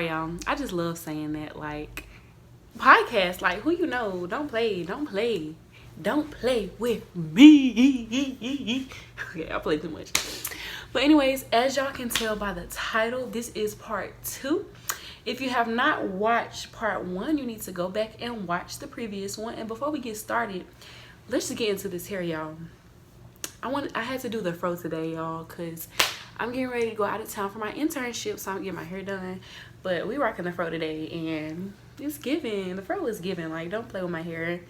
sorry, y'all. I just love saying that. Like, podcast, like, who you know? Don't play with me. Okay, I play too much. But anyways, as y'all can tell by the title, this is part 2. If you have not watched part 1, you need to go back and watch the previous one. And before we get started, let's just get into this here, y'all. I had to do the fro today, y'all, because I'm getting ready to go out of town for my internship, so I'm getting my hair done. But we rocking the fro today, and it's giving. The fro is giving. Like, don't play with my hair.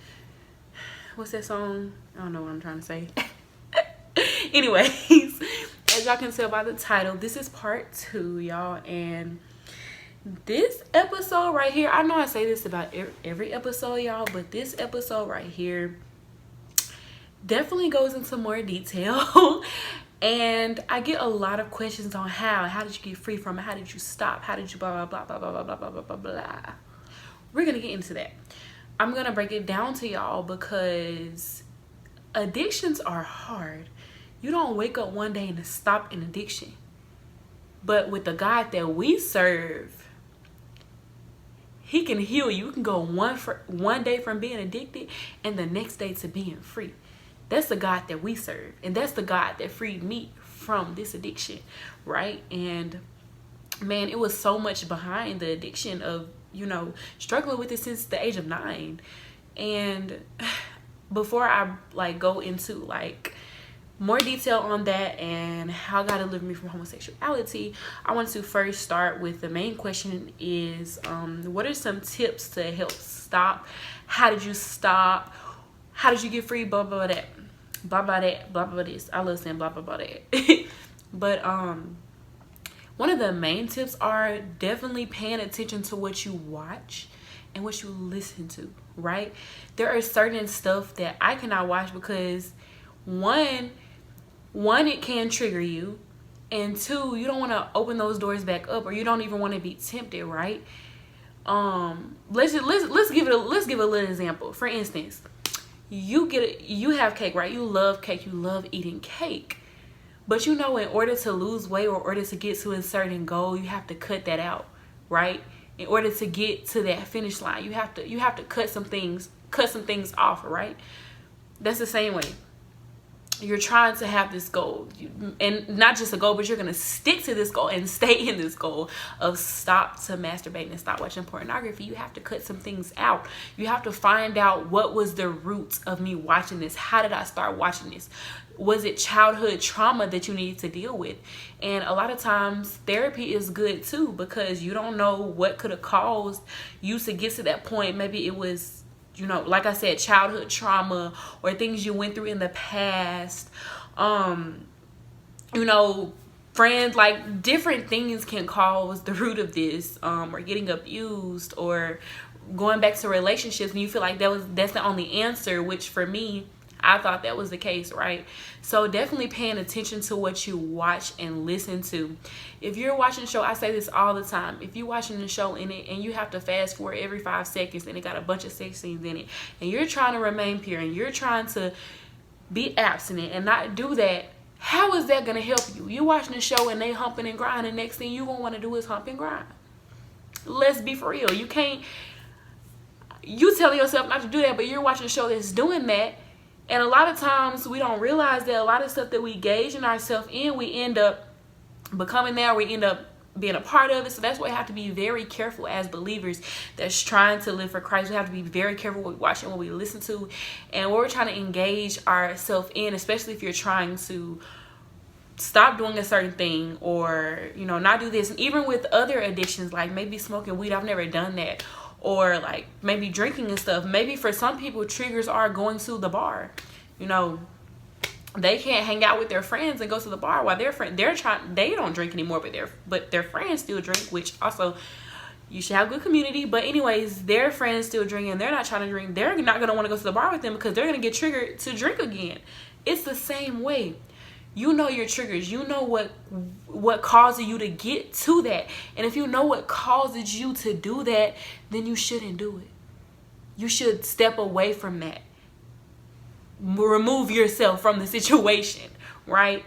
What's that song? I don't know what I'm trying to say. Anyways, as y'all can tell by the title, this is part 2, y'all. And this episode right here, I know I say this about every episode, y'all, but this episode right here definitely goes into more detail. And I get a lot of questions on how did you get free from it? How did you stop? How did you blah, blah, blah, blah, blah, blah, blah, blah, blah, blah. We're going to get into that. I'm going to break it down to y'all because addictions are hard. You don't wake up one day and stop an addiction. But with the God that we serve, he can heal you. You can go one day from being addicted and the next day to being free. That's the God that we serve. And that's the God that freed me from this addiction, right? And man, it was so much behind the addiction of, struggling with it since the age of 9. And before I go into more detail on that and how God delivered me from homosexuality, I want to first start with the main question is, what are some tips to help stop? How did you stop? How did you get free? Blah, blah, blah, that. Blah, blah, that. Blah, blah, this. I love saying blah, blah, blah, that. But one of the main tips are definitely paying attention to what you watch and what you listen to, right? There are certain stuff that I cannot watch because one, it can trigger you, and 2, you don't want to open those doors back up, or you don't even want to be tempted, right? Let's give a little example. For instance, you have cake, right? You love cake. You love eating cake. But in order to lose weight or in order to get to a certain goal, you have to cut that out, right? In order to get to that finish line, you have to cut some things off, right? That's the same way. You're trying to have this goal, and not just a goal, but you're going to stick to this goal and stay in this goal of stop to masturbating and stop watching pornography. You have to cut some things out. You have to find out what was the root of me watching this. How did I start watching this? Was it childhood trauma that you needed to deal with? And a lot of times therapy is good too, because you don't know what could have caused you to get to that point. Maybe it was, like I said, childhood trauma or things you went through in the past. Friends, different things can cause the root of this, or getting abused or going back to relationships and you feel like that's the only answer, which for me, I thought that was the case, right? So definitely paying attention to what you watch and listen to. If you're watching a show, I say this all the time. If you're watching a show in it and you have to fast forward every 5 seconds and it got a bunch of sex scenes in it, and you're trying to remain pure and you're trying to be abstinent and not do that, how is that going to help you? You're watching a show and they humping and grinding, and next thing you going to want to do is hump and grind. Let's be for real. You telling yourself not to do that, but you're watching a show that's doing that. And a lot of times we don't realize that a lot of stuff that we gauge in ourselves in, we end up becoming there, we end up being a part of it. So that's why we have to be very careful as believers that's trying to live for Christ. We have to be very careful what we watch and what we listen to and what we're trying to engage ourselves in, especially if you're trying to stop doing a certain thing or, not do this. And even with other addictions, like maybe smoking weed, I've never done that. Or maybe drinking and stuff. Maybe for some people, triggers are going to the bar. They can't hang out with their friends and go to the bar while they don't drink anymore, but their friends still drink, which also you should have good community. But anyways, their friends still drink and they're not trying to drink. They're not going to want to go to the bar with them because they're going to get triggered to drink again. It's the same way. You know your triggers. You know what causes you to get to that. And if you know what causes you to do that, then you shouldn't do it. You should step away from that. Remove yourself from the situation, right?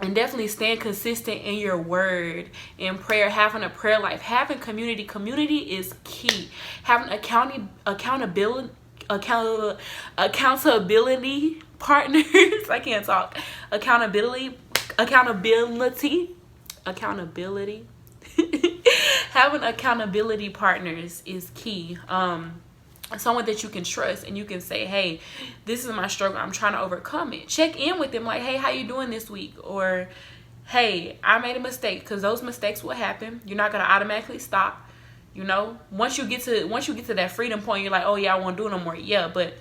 And definitely staying consistent in your word, in prayer, having a prayer life, having community. Community is key. Having accountability partners. I can't talk. Accountability. Having accountability partners is key. Someone that you can trust and you can say, hey, this is my struggle, I'm trying to overcome it. Check in with them like, hey, how you doing this week? Or hey, I made a mistake, because those mistakes will happen. You're not going to automatically stop. You know, once you get to that freedom point, you're like, oh yeah, I won't do it no more. Yeah, but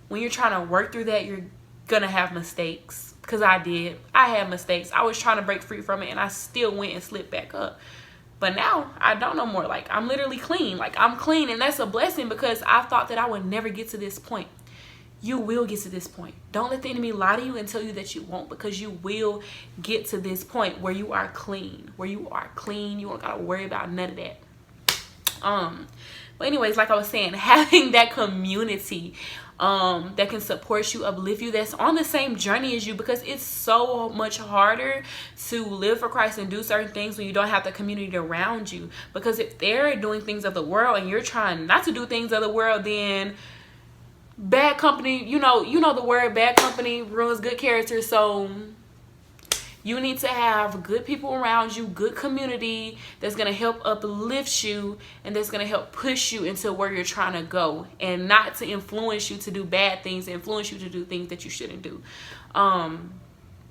when you're trying to work through that, you're gonna have mistakes. Because I had mistakes. I was trying to break free from it and I still went and slipped back up. But now I don't no more. Like, I'm literally clean. Like, I'm clean, and that's a blessing, because I thought that I would never get to this point. You will get to this point. Don't let the enemy lie to you and tell you that you won't, because you will get to this point where you are clean. You don't gotta worry about none of that. But anyways, like I was saying, having that community that can support you, uplift you, that's on the same journey as you, because it's so much harder to live for Christ and do certain things when you don't have the community around you. Because if they're doing things of the world and you're trying not to do things of the world, then bad company, you know the word, bad company ruins good character. So you need to have good people around you, good community that's going to help uplift you and that's going to help push you into where you're trying to go, and not to influence you to do bad things, influence you to do things that you shouldn't do. And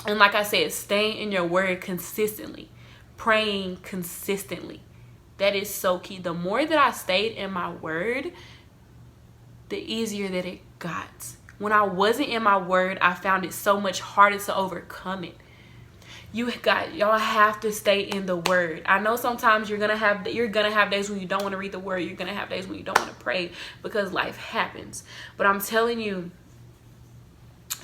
like I said, staying in your word consistently, praying consistently. That is so key. The more that I stayed in my word, the easier that it got. When I wasn't in my word, I found it so much harder to overcome it. Y'all have to stay in the word. I know sometimes you're gonna have days when you don't want to read the word. You're gonna have days when you don't want to pray, because life happens. But I'm telling you,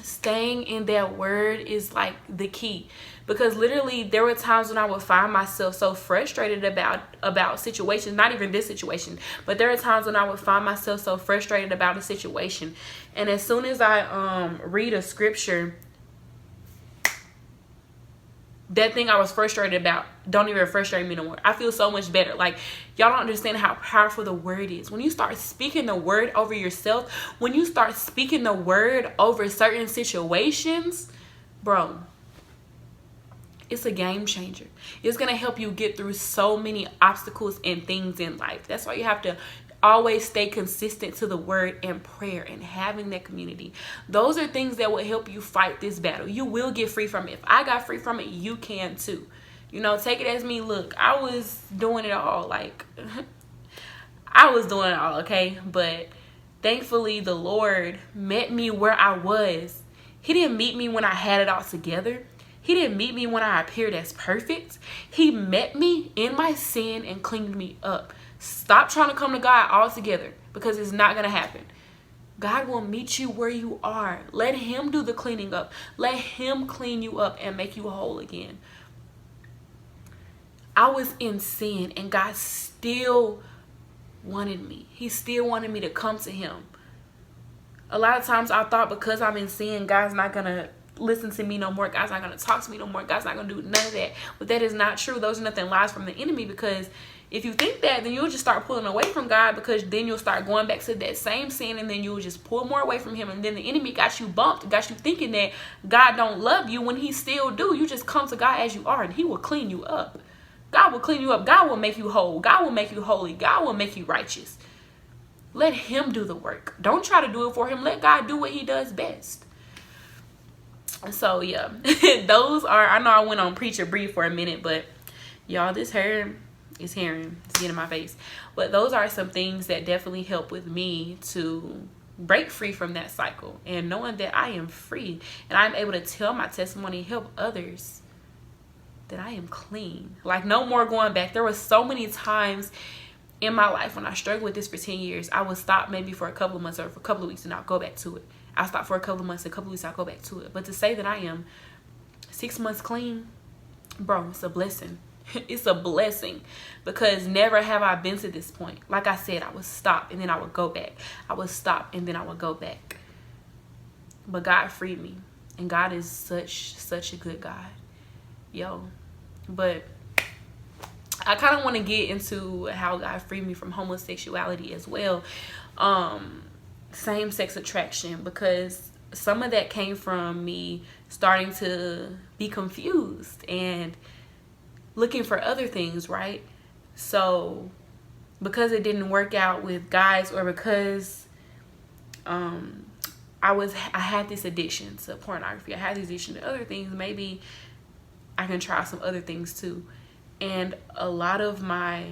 staying in that word is like the key. Because literally there were times when I would find myself so frustrated about situations, not even this situation, but there are times when I would find myself so frustrated about a situation, and as soon as I read a scripture, that thing I was frustrated about don't even frustrate me no more. I feel so much better. Like, y'all don't understand how powerful the word is. When you start speaking the word over yourself, when you start speaking the word over certain situations, bro, it's a game changer. It's going to help you get through so many obstacles and things in life. That's why you have to always stay consistent to the word and prayer and having that community. Those are things that will help you fight this battle. You will get free from it. If I got free from it, you can too. You know, take it as me. Look, I was doing it all. Like, I was doing it all, okay? But thankfully, the Lord met me where I was. He didn't meet me when I had it all together. He didn't meet me when I appeared as perfect. He met me in my sin and cleaned me up. Stop trying to come to God all together, because it's not going to happen. God will meet you where you are. Let him do the cleaning up. Let him clean you up and make you whole again. I was in sin and God still wanted me. He still wanted me to come to him. A lot of times I thought because I'm in sin, God's not going to listen to me no more. God's not going to talk to me no more. God's not going to do none of that. But that is not true. Those are nothing lies from the enemy, because if you think that, then you'll just start pulling away from God, because then you'll start going back to that same sin, and then you'll just pull more away from him. And then the enemy got you bumped, got you thinking that God don't love you when he still do. You just come to God as you are and he will clean you up. God will clean you up. God will make you whole. God will make you holy. God will make you righteous. Let him do the work. Don't try to do it for him. Let God do what he does best. So yeah, those are, I know I went on preach or breathe for a minute, but y'all, this hair is hearing, it's getting in my face. But those are some things that definitely help with me to break free from that cycle, and knowing that I am free and I'm able to tell my testimony, help others, that I am clean. Like, no more going back. There were so many times in my life when I struggled with this for 10 years, I would stop maybe for a couple of months or for a couple of weeks and I'll go back to it. I'll stop for a couple of months, a couple of weeks, I'll go back to it. But to say that I am 6 months clean, bro, it's a blessing. It's a blessing, because never have I been to this point. Like I said, I would stop and then I would go back. I would stop and then I would go back. But God freed me, and God is such a good God. yo. But I kind of want to get into how God freed me from homosexuality as well. Same-sex attraction, because some of that came from me starting to be confused and looking for other things, right? So because it didn't work out with guys, or because I had this addiction to pornography, I had this addiction to other things, maybe I can try some other things too. And a lot of my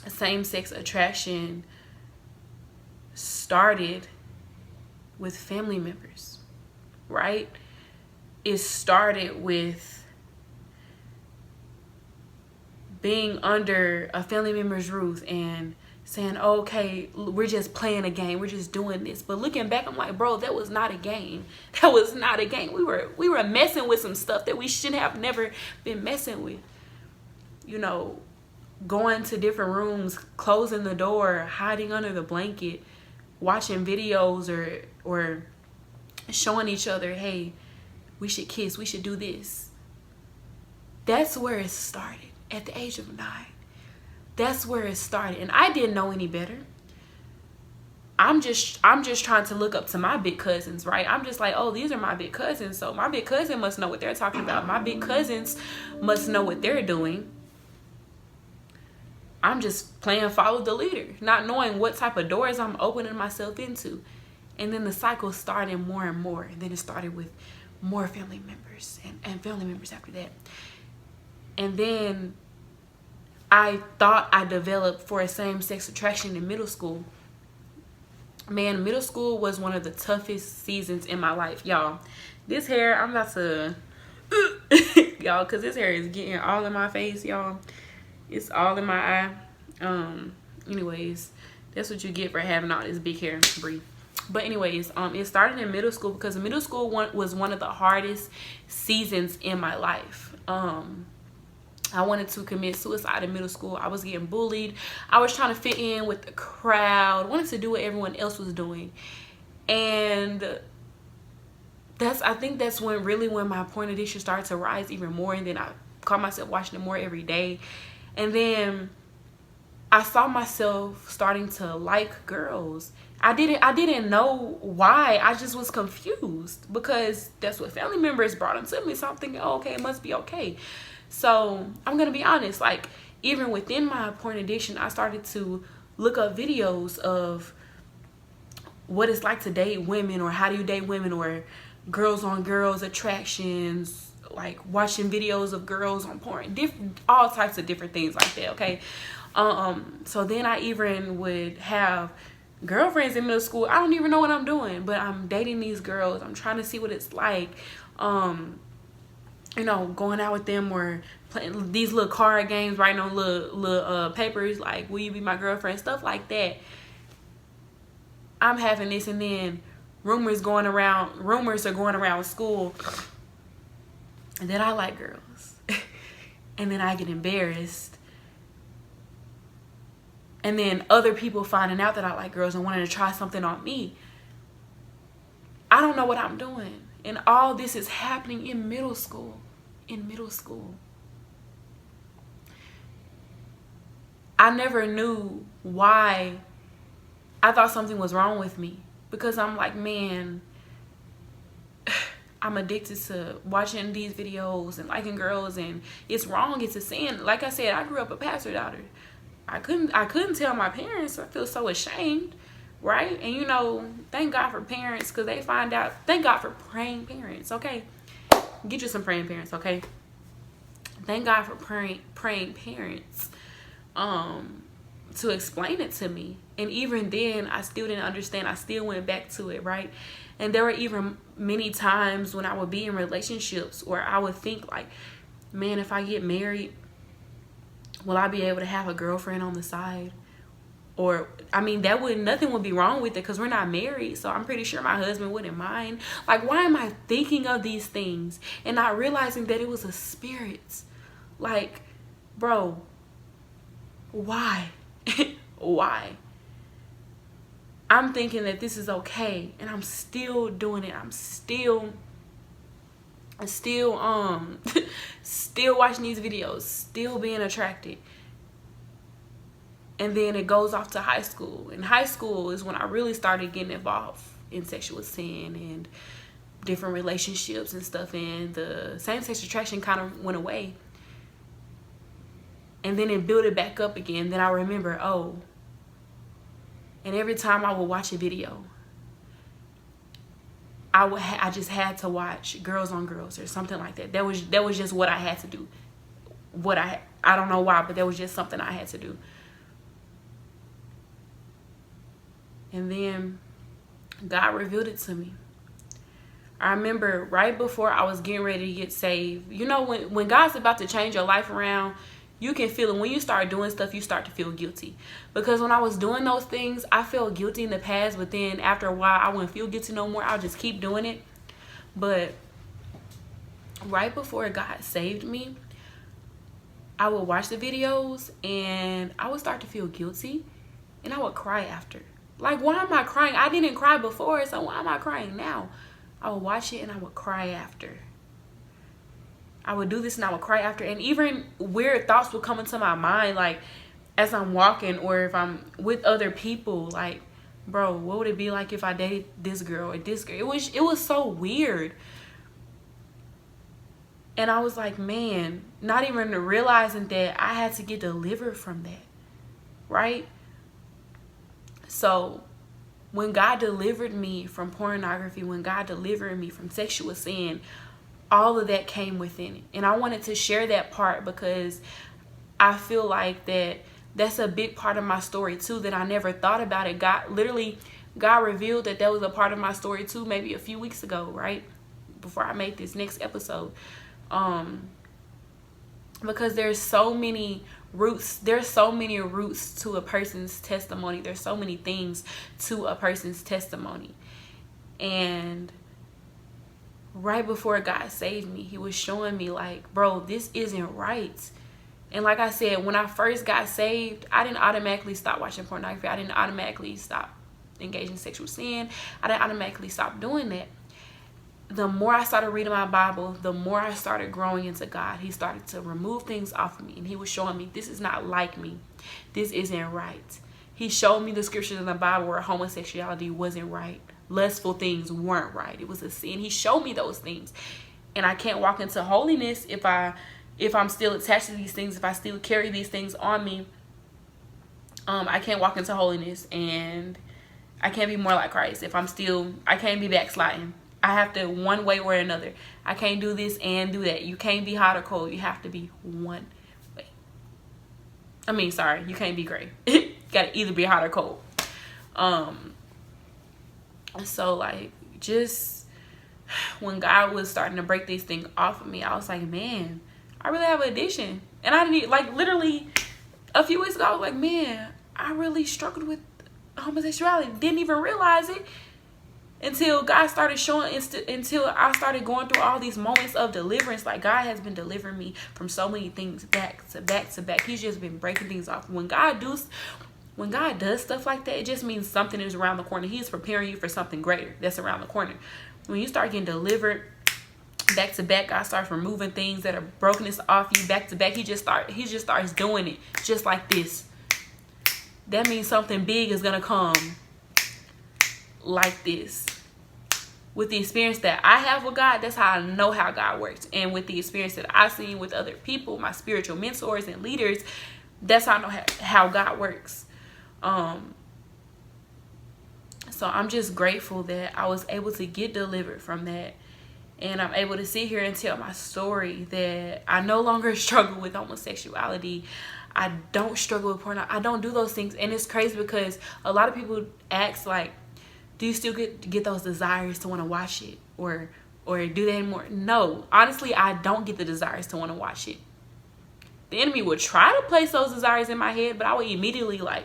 same-sex attraction started with family members, right? It started with being under a family member's roof and saying, oh, okay, we're just playing a game, we're just doing this. But looking back, I'm like, bro, that was not a game. That was not a game. We were messing with some stuff that we shouldn't have never been messing with. You know, going to different rooms, closing the door, hiding under the blanket, watching videos or showing each other, hey, we should kiss, we should do this. That's where it started at the age of 9. That's where it started. And I didn't know any better. I'm just trying to look up to my big cousins, right? I'm just like, oh, these are my big cousins. So my big cousin must know what they're talking about. My big cousins must know what they're doing. I'm just playing follow the leader, not knowing what type of doors I'm opening myself into. And then the cycle started more and more. And then it started with more family members and family members after that. And then I thought I developed for a same-sex attraction in middle school. Man, middle school was one of the toughest seasons in my life. Y'all, this hair, I'm about to... y'all, because this hair is getting all in my face, y'all. It's all in my eye. Anyways, that's what you get for having all this big hair. Breathe. But anyways, it started in middle school, because middle school was one of the hardest seasons in my life. I wanted to commit suicide in middle school. I was getting bullied. I was trying to fit in with the crowd. Wanted to do what everyone else was doing. And I think that's when my porn addiction started to rise even more. And then I caught myself watching it more every day. And then I saw myself starting to like girls. I didn't know why. I just was confused, because that's what family members brought them to me. So I'm thinking, oh, okay, it must be okay. So I'm going to be honest, like, even within my porn addiction, I started to look up videos of what it's like to date women, or how do you date women, or girls on girls attractions, like watching videos of girls on porn, all types of different things like that, okay? So then I even would have girlfriends in middle school. I don't even know what I'm doing, but I'm dating these girls. I'm trying to see what it's like. You know, going out with them, or playing these little card games, writing on little papers, like, will you be my girlfriend, stuff like that. I'm having this, and then rumors are going around school that I like girls. And then I get embarrassed. And then other people finding out that I like girls and wanting to try something on me. I don't know what I'm doing. And all this is happening in middle school. I never knew why. I thought something was wrong with me, because I'm like, man, I'm addicted to watching these videos and liking girls, and it's wrong. It's a sin. Like I said, I grew up a pastor daughter. I couldn't tell my parents. I feel so ashamed, right? And you know, thank God for parents, because they find out. Thank God for praying parents, okay? Get you some praying parents, okay? Thank God for praying parents to explain it to me. And even then, I still didn't understand. I still went back to it, right? And there were even many times when I would be in relationships where I would think like, man, if I get married, will I be able to have a girlfriend on the side? Or, I mean, nothing would be wrong with it because we're not married. So I'm pretty sure my husband wouldn't mind. Like, why am I thinking of these things and not realizing that it was a spirit? Like, bro, why? Why? I'm thinking that this is okay, and I'm still doing it. I'm still still still watching these videos, still being attracted. And then it goes off to high school. And high school is when I really started getting involved in sexual sin and different relationships and stuff. And the same-sex attraction kind of went away. And then it built it back up again. Then I remember, oh. And every time I would watch a video, I just had to watch Girls on Girls or something like that. That was just what I had to do. I don't know why, but that was just something I had to do. And then God revealed it to me. I remember right before I was getting ready to get saved. You know, when God's about to change your life around, you can feel it. When you start doing stuff, you start to feel guilty. Because when I was doing those things, I felt guilty in the past. But then after a while, I wouldn't feel guilty no more. I'll just keep doing it. But right before God saved me, I would watch the videos and I would start to feel guilty. And I would cry after. Like, why am I crying? I didn't cry before, so why am I crying now? I would watch it and I would cry after. I would do this and I would cry after. And even weird thoughts would come into my mind, like as I'm walking or if I'm with other people, like, bro, what would it be like if I dated this girl or this girl? It was so weird. And I was like, man, not even realizing that I had to get delivered from that, right? So when God delivered me from pornography, when God delivered me from sexual sin, all of that came within it. And I wanted to share that part because I feel like that's a big part of my story too, that I never thought about it. God revealed that was a part of my story too, maybe a few weeks ago, right? Before I made this next episode. Because there's so many roots to a person's testimony. There's so many things to a person's testimony. And right before God saved me, he was showing me like, bro, this isn't right. And like I said, when I first got saved, I didn't automatically stop watching pornography. I didn't automatically stop engaging in sexual sin. I didn't automatically stop doing that. The more I started reading my Bible, the more I started growing into God. He started to remove things off of me. And he was showing me, this is not like me. This isn't right. He showed me the scriptures in the Bible where homosexuality wasn't right. Lustful things weren't right. It was a sin. He showed me those things. And I can't walk into holiness if I'm still attached to these things, if I still carry these things on me. I can't walk into holiness, and I can't be more like Christ if I can't be backsliding. I have to one way or another. I can't do this and do that. You can't be hot or cold. You have to be one way. You can't be gray. You gotta either be hot or cold. So like, just when God was starting to break these things off of me, I was like, man, I really have an addiction. And I didn't, like, literally a few weeks ago, I was like, man, I really struggled with homosexuality. Didn't even realize it until God started showing, until I started going through all these moments of deliverance. Like, God has been delivering me from so many things back to back to back. He's just been breaking things off. When God does stuff like that, it just means something is around the corner. He is preparing you for something greater that's around the corner. When you start getting delivered back to back, God starts removing things that are brokenness off you back to back. He just starts doing it just like this. That means something big is gonna come like this. With the experience that I have with God, that's how I know how God works. And with the experience that I've seen with other people, my spiritual mentors and leaders, that's how I know how God works. So I'm just grateful that I was able to get delivered from that. And I'm able to sit here and tell my story that I no longer struggle with homosexuality. I don't struggle with porn. I don't do those things. And it's crazy because a lot of people ask, like, do you still get those desires to want to watch it? Or do that anymore? No. Honestly, I don't get the desires to want to watch it. The enemy would try to place those desires in my head, but I would immediately like,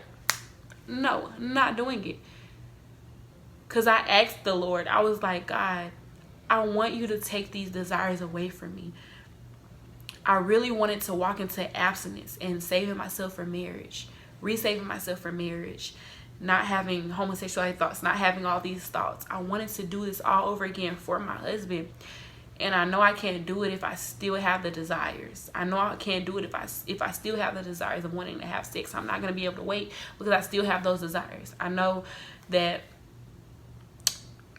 no, I'm not doing it. Because I asked the Lord, I was like, God, I want you to take these desires away from me. I really wanted to walk into abstinence and saving myself for marriage, resaving myself for marriage, not having homosexuality thoughts, not having all these thoughts. I wanted to do this all over again for my husband. And I know I can't do it if I still have the desires. I know I can't do it if I still have the desires of wanting to have sex. I'm not going to be able to wait because I still have those desires. I know that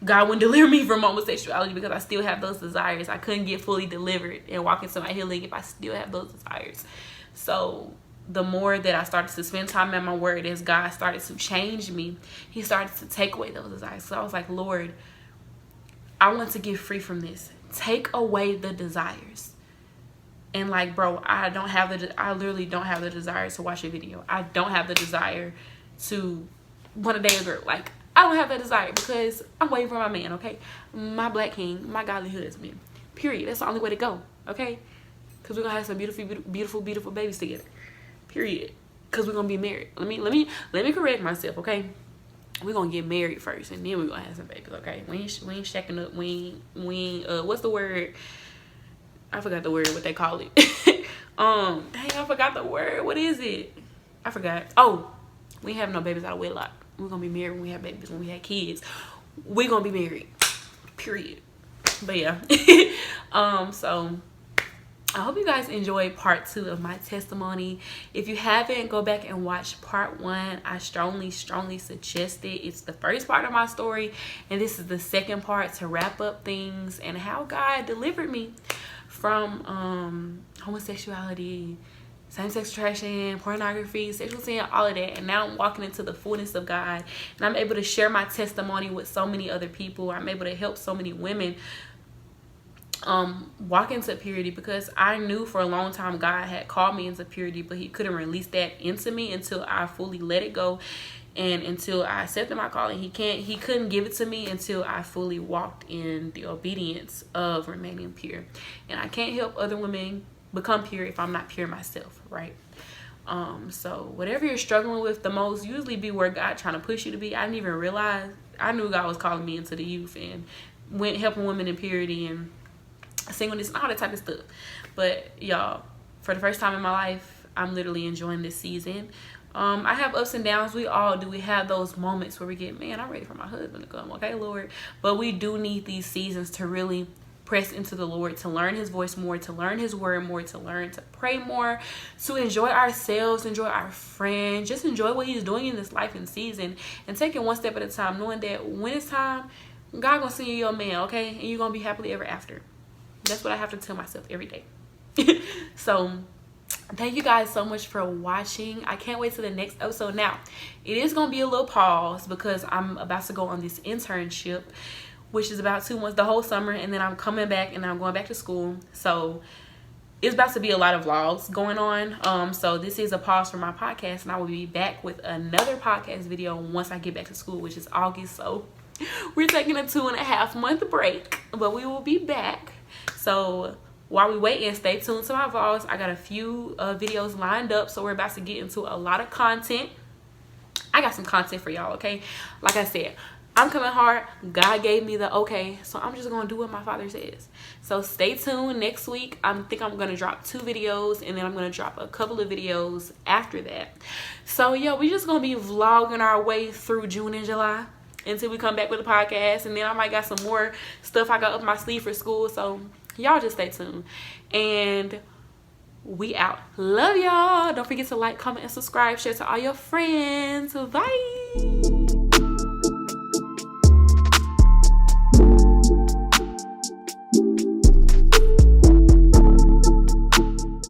God wouldn't deliver me from homosexuality because I still have those desires. I couldn't get fully delivered and walk into my healing if I still have those desires. So the more that I started to spend time in my word, as God started to change me, he started to take away those desires. So I was like, Lord, I want to get free from this. Take away the desires. And like, bro, I literally don't have the desire to watch a video. I don't have the desire to want to date a girl. Like, I don't have that desire because I'm waiting for my man, okay? My black king, my godly husband. Period. That's the only way to go, okay? Because we're going to have some beautiful babies together. Period. Because we're going to be married. Let me correct myself, okay? We're going to get married first, and then we're going to have some babies, okay? We ain't shacking up. We ain't, what's the word? I forgot the word, what they call it. Dang, I forgot the word. What is it? I forgot. Oh, we have no babies out of wedlock. We're going to be married when we have babies, when we have kids. We're going to be married. Period. But yeah. So I hope you guys enjoyed part 2 of my testimony. If you haven't, go back and watch part 1. I strongly suggest it. It's the first part of my story, and this is the second part to wrap up things and how God delivered me from homosexuality, same-sex attraction, pornography, sexual sin, all of that. And now I'm walking into the fullness of God, and I'm able to share my testimony with so many other people. I'm able to help so many women walk into purity, because I knew for a long time God had called me into purity, but he couldn't release that into me until I fully let it go and until I accepted my calling. He couldn't give it to me until I fully walked in the obedience of remaining pure. And I can't help other women become pure if I'm not pure myself, right? So whatever you're struggling with the most, usually be where God trying to push you to be. I didn't even realize. I knew God was calling me into the youth and helping women in purity and singleness and all that type of stuff. But y'all, for the first time in my life, I'm literally enjoying this season. I have ups and downs. We all do. We have those moments where we get, man, I'm ready for my husband to come. Okay, Lord. But we do need these seasons to really press into the Lord, to learn his voice more, to learn his word more, to learn to pray more, to enjoy ourselves, enjoy our friends, just enjoy what he's doing in this life and season, and take it one step at a time, knowing that when it's time, God gonna send you your man, okay? And you're gonna be happily ever after. That's what I have to tell myself every day. So thank you guys so much for watching. I can't wait to the next episode. Now, it is going to be a little pause because I'm about to go on this internship, which is about 2 months, the whole summer, and then I'm coming back and I'm going back to school. So it's about to be a lot of vlogs going on. So this is a pause for my podcast, and I will be back with another podcast video once I get back to school, which is August. So we're taking a 2.5 month break, but we will be back. So while we wait, and stay tuned to my vlogs. I got a few videos lined up, so we're about to get into a lot of content. I got some content for y'all, okay? Like I said, I'm coming hard. God gave me the okay, so I'm just gonna do what my Father says. So stay tuned. Next week, I think I'm gonna drop 2 videos, and then I'm gonna drop a couple of videos after that. So yeah, we just gonna be vlogging our way through June and July until we come back with the podcast, and then I might got some more stuff I got up my sleeve for school. So y'all just stay tuned, and we out. Love y'all. Don't forget to like, comment, and subscribe. Share to all your friends. Bye.